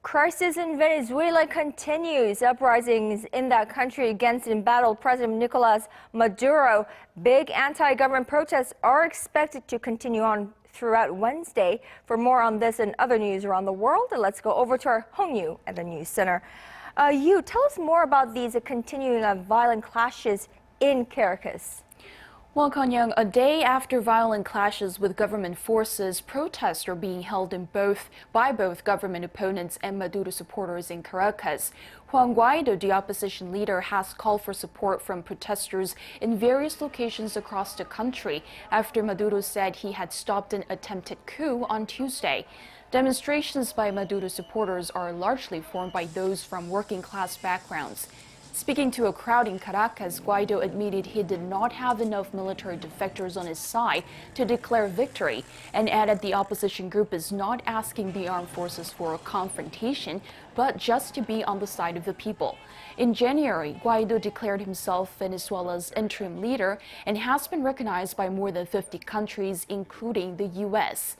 Crisis in Venezuela continues. Uprisings in that country against embattled President Nicolas Maduro. Big anti-government protests are expected to continue on throughout Wednesday. For more on this and other news around the world, let's go over to our Hong Yoo at the News Center. Yoo, tell us more about these continuing violent clashes in Caracas. Well, Connyoung, a day after violent clashes with government forces, protests are being held by both government opponents and Maduro supporters in Caracas. Juan Guaido, the opposition leader, has called for support from protesters in various locations across the country after Maduro said he had stopped an attempted coup on Tuesday. Demonstrations by Maduro supporters are largely formed by those from working-class backgrounds. Speaking to a crowd in Caracas, Guaido admitted he did not have enough military defectors on his side to declare victory, and added the opposition group is not asking the armed forces for a confrontation, but just to be on the side of the people. In January, Guaido declared himself Venezuela's interim leader and has been recognized by more than 50 countries, including the U.S.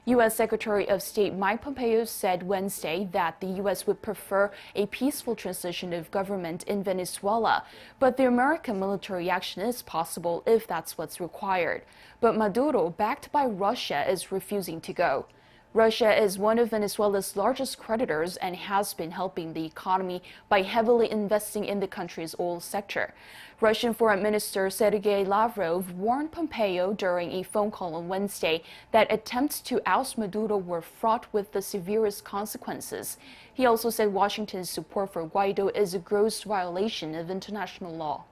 U.S. Secretary of State Mike Pompeo said Wednesday that the U.S. would prefer a peaceful transition of government in Venezuela, but the American military action is possible if that's what's required. But Maduro, backed by Russia, is refusing to go. Russia is one of Venezuela's largest creditors and has been helping the economy by heavily investing in the country's oil sector. Russian Foreign Minister Sergei Lavrov warned Pompeo during a phone call on Wednesday that attempts to oust Maduro were fraught with the severest consequences. He also said Washington's support for Guaido is a gross violation of international law.